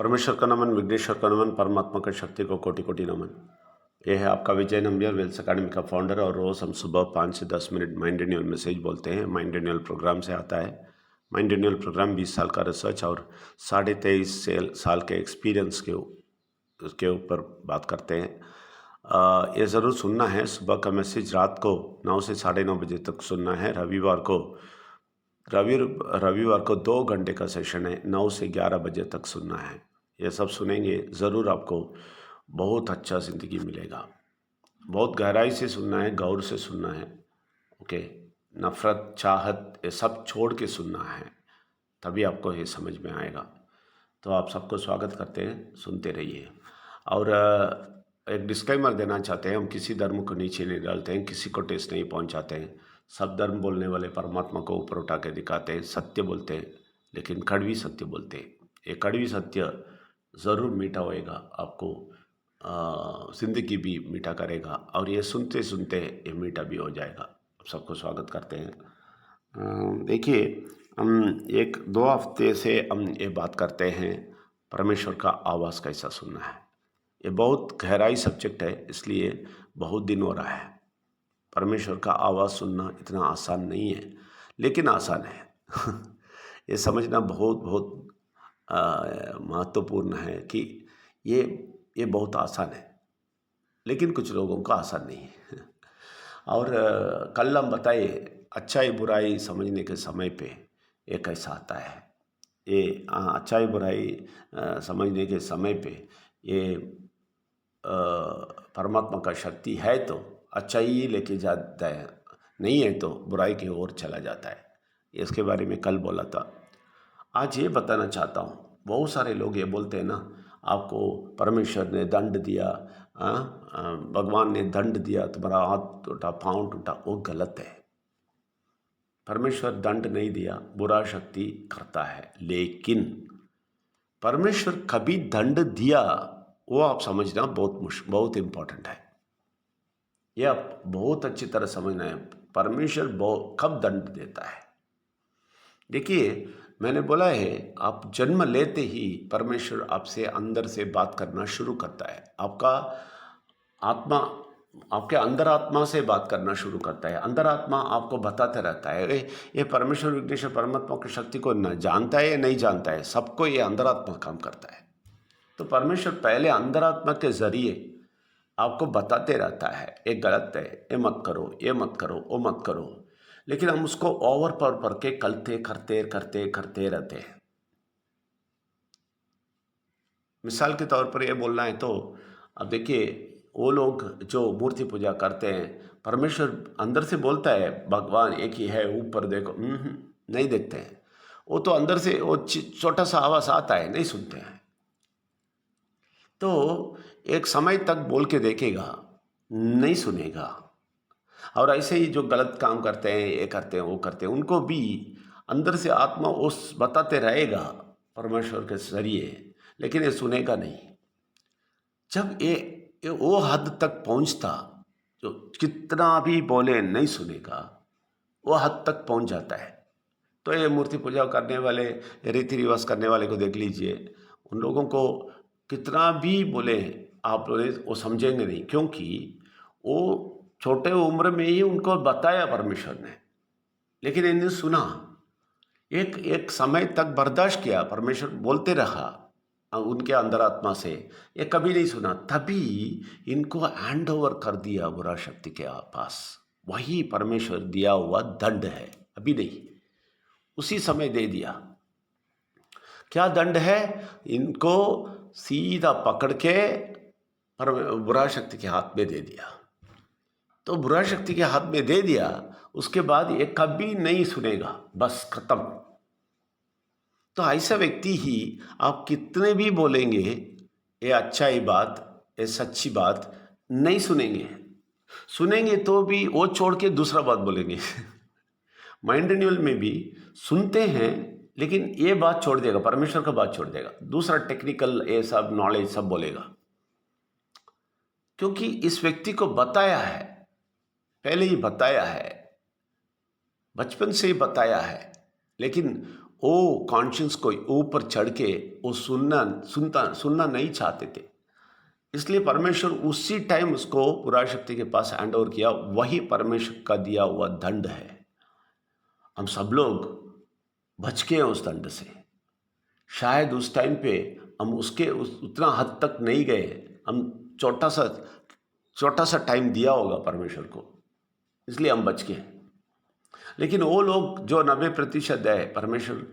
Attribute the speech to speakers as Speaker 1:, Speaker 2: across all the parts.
Speaker 1: परमेश्वर का नमन, विघ्नेश्वर का नमन, परमात्मा की शक्ति को कोटि कोटि नमन। यह है आपका विजय नंबियर, वेल्स अकेडमी का फाउंडर। और रोज़ हम सुबह 5 से 10 मिनट माइंड रिन्यूअल मैसेज बोलते हैं। माइंड रिन्यूअल प्रोग्राम से आता है। माइंड रिन्यूअल प्रोग्राम 20 साल का रिसर्च और 23.5 साल के एक्सपीरियंस के ऊपर बात करते हैं। ये ज़रूर सुनना है। सुबह का मैसेज रात को 9 से 9:30 बजे तक सुनना है। रविवार को 2 घंटे का सेशन है, 9 से 11 बजे तक सुनना है। ये सब सुनेंगे ज़रूर, आपको बहुत अच्छा ज़िंदगी मिलेगा। बहुत गहराई से सुनना है, गौर से सुनना है। ओके, नफ़रत, चाहत ये सब छोड़ के सुनना है, तभी आपको ये समझ में आएगा। तो आप सबको स्वागत करते हैं, सुनते रहिए। और एक डिस्क्लेमर देना चाहते हैं, हम किसी धर्म को नीचे नहीं डालते हैं, किसी को ठेस नहीं पहुंचाते हैं। सब धर्म बोलने वाले परमात्मा को ऊपर उठा के दिखाते हैं, सत्य बोलते हैं, लेकिन कड़वी सत्य बोलते हैं। ये कड़वी सत्य ज़रूर मीठा होएगा, आपको ज़िंदगी भी मीठा करेगा, और ये सुनते सुनते ये मीठा भी हो जाएगा। आप सबको स्वागत करते हैं। देखिए, हम 1-2 हफ्ते से हम ये बात करते हैं, परमेश्वर का आवाज़ कैसा सुनना है। ये बहुत गहराई सब्जेक्ट है, इसलिए बहुत दिन हो रहा है। परमेश्वर का आवाज़ सुनना इतना आसान नहीं है, लेकिन आसान है। ये समझना बहुत बहुत महत्वपूर्ण है कि ये बहुत आसान है, लेकिन कुछ लोगों का आसान नहीं है। और कल हम बताए, अच्छाई बुराई समझने के समय पे ये कैसा आता है। ये अच्छाई बुराई समझने के समय पे ये परमात्मा का शक्ति है तो अच्छा ही लेके जाता है, नहीं है तो बुराई की ओर चला जाता है। इसके बारे में कल बोला था। आज ये बताना चाहता हूँ, बहुत सारे लोग ये बोलते हैं ना, आपको परमेश्वर ने दंड दिया, भगवान ने दंड दिया, तुम्हारा हाथ टूटा, पाँव टूटा। वो गलत है। परमेश्वर दंड नहीं दिया, बुरा शक्ति करता है, लेकिन परमेश्वर कभी दंड दिया वो आप समझना बहुत इम्पोर्टेंट है। ये आप बहुत अच्छी तरह समझना है, परमेश्वर कब दंड देता है। देखिए, मैंने बोला है, आप जन्म लेते ही परमेश्वर आपसे अंदर से बात करना शुरू करता है। आपका आत्मा आपके अंदर आत्मा से बात करना शुरू करता है। अंदर आत्मा आपको बताते रहता है। ये परमेश्वर, विघ्नेश्वर, परमात्मा की शक्ति को न जानता है या नहीं जानता है, सबको ये अंदर आत्मा काम करता है। तो परमेश्वर पहले अंदर आत्मा के जरिए आपको बताते रहता है, ये गलत है, ये मत करो, ये मत करो, वो मत करो। लेकिन हम उसको ओवर पावर करके करते रहते हैं। मिसाल के तौर पर ये बोलना है तो अब देखिए, वो लोग जो मूर्ति पूजा करते हैं, परमेश्वर अंदर से बोलता है, भगवान एक ही है, ऊपर देखो, नहीं देखते हैं। वो तो अंदर से वो छोटा सा आवाज़ आता है, नहीं सुनते हैं। तो एक समय तक बोल के देखेगा, नहीं सुनेगा। और ऐसे ही जो गलत काम करते हैं, ये करते हैं, वो करते हैं, उनको भी अंदर से आत्मा उस बताते रहेगा परमेश्वर के जरिए, लेकिन ये सुनेगा नहीं। जब ये वो हद तक पहुंचता, जो कितना भी बोले नहीं सुनेगा, वो हद तक पहुंच जाता है। तो ये मूर्ति पूजा करने वाले, रीति रिवाज करने वाले को देख लीजिए, उन लोगों को कितना भी बोले आप लोग, वो समझेंगे नहीं, क्योंकि वो छोटे उम्र में ही उनको बताया परमेश्वर ने, लेकिन इन्हें सुना। एक एक समय तक बर्दाश्त किया, परमेश्वर बोलते रहा उनके अंदर आत्मा से, ये कभी नहीं सुना। तभी इनको हैंड ओवर कर दिया बुरा शक्ति के पास। वही परमेश्वर दिया हुआ दंड है, अभी नहीं, उसी समय दे दिया। क्या दंड है? इनको सीधा पकड़ के बुरा शक्ति के हाथ में दे दिया। तो बुरा शक्ति के हाथ में दे दिया, उसके बाद ये कभी नहीं सुनेगा, बस खत्म। तो ऐसा व्यक्ति ही आप कितने भी बोलेंगे ये अच्छाई बात, ये सच्ची बात, नहीं सुनेंगे। सुनेंगे तो भी वो छोड़ के दूसरा बात बोलेंगे। माइंड रिन्यूअल में भी सुनते हैं, लेकिन ये बात छोड़ देगा, परमेश्वर का बात छोड़ देगा, दूसरा टेक्निकल ये सब नॉलेज सब बोलेगा। क्योंकि इस व्यक्ति को बताया है, पहले ही बताया है, बचपन से ही बताया है, लेकिन वो कॉन्शियस को ऊपर चढ़ के वो सुनना नहीं चाहते थे। इसलिए परमेश्वर उसी टाइम उसको पुरा शक्ति के पास हैंड ओवर किया। वही परमेश्वर का दिया हुआ दंड है। हम सब लोग बच गए उस दंड से। शायद उस टाइम पे हम उसके उतना हद तक नहीं गए। हम छोटा सा टाइम दिया होगा परमेश्वर को, इसलिए हम बच गए। लेकिन वो लोग जो 90% है, परमेश्वर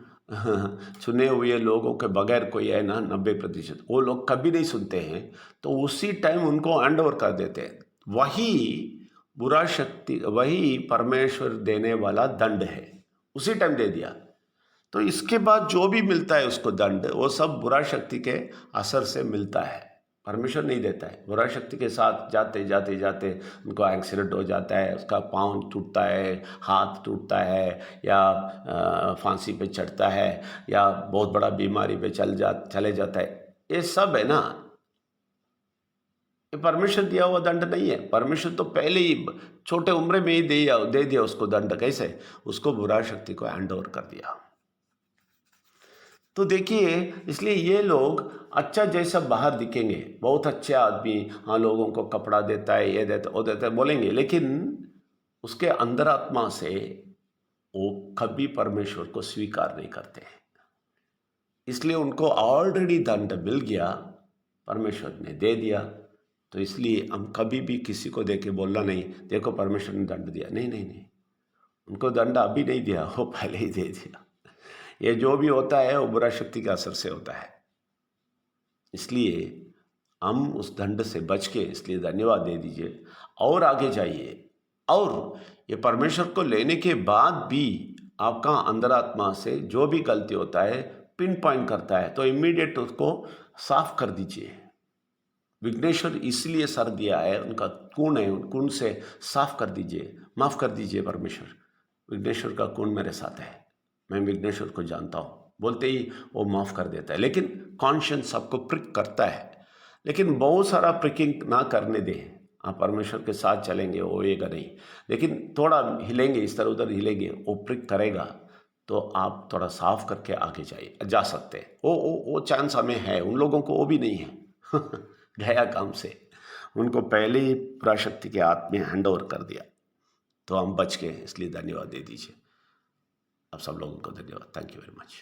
Speaker 1: चुने हुए लोगों के बगैर कोई है ना 90%, वो लोग कभी नहीं सुनते हैं। तो उसी टाइम उनको हैंड ओवर कर देते हैं। वही बुरा शक्ति, वही परमेश्वर देने वाला दंड है, उसी टाइम दे दिया। तो इसके बाद जो भी मिलता है उसको दंड, वो सब बुरा शक्ति के असर से मिलता है, परमेश्वर नहीं देता है। बुरा शक्ति के साथ जाते जाते जाते उनको एक्सीडेंट हो जाता है, उसका पाँव टूटता है, हाथ टूटता है, या फांसी पे चढ़ता है, या बहुत बड़ा बीमारी पे चले जाता है। ये सब है ना, ये परमेश्वर दिया हुआ दंड नहीं है। परमेश्वर तो पहले ही छोटे उम्र में ही दे दिया उसको दंड। कैसे? उसको बुरा शक्ति को हैंड ओवर कर दिया। तो देखिए, इसलिए ये लोग अच्छा जैसा बाहर दिखेंगे, बहुत अच्छे आदमी, हाँ लोगों को कपड़ा देता है, ये देता है, वो देता है बोलेंगे, लेकिन उसके अंदर आत्मा से वो कभी परमेश्वर को स्वीकार नहीं करते हैं। इसलिए उनको ऑलरेडी दंड मिल गया, परमेश्वर ने दे दिया। तो इसलिए हम कभी भी किसी को देके बोलना नहीं, देखो परमेश्वर ने दंड दिया। नहीं नहीं नहीं, उनको दंड अभी नहीं दिया, वो पहले ही दे दिया। ये जो भी होता है वो बुरा शक्ति के असर से होता है। इसलिए हम उस दंड से बच के, इसलिए धन्यवाद दे दीजिए और आगे जाइए। और ये परमेश्वर को लेने के बाद भी आपका अंतरात्मा से जो भी गलती होता है, पिन पॉइंट करता है, तो इमीडिएट उसको साफ कर दीजिए। विघ्नेश्वर इसलिए सर दिया है, उनका गुण है, उन गुण से साफ कर दीजिए, माफ़ कर दीजिए। परमेश्वर, विघ्नेश्वर का गुण मेरे साथ है, मैं विघ्नेश्वर को जानता हूँ, बोलते ही वो माफ़ कर देता है। लेकिन कॉन्शियस सबको प्रिक करता है, लेकिन बहुत सारा प्रिकिंग ना करने दें। आप परमेश्वर के साथ चलेंगे, वो होएगा नहीं, लेकिन थोड़ा हिलेंगे, इस तरह उधर हिलेंगे, वो प्रिक करेगा, तो आप थोड़ा साफ करके आगे जा सकते हैं। वो चांस हमें है, उन लोगों को वो भी नहीं है गया काम से, उनको पहले ही पराशक्ति के हाथ में हैंड ओवर कर दिया, तो हम बच गए। इसलिए धन्यवाद दे दीजिए। आप सब लोगों को धन्यवाद। Thank you very much.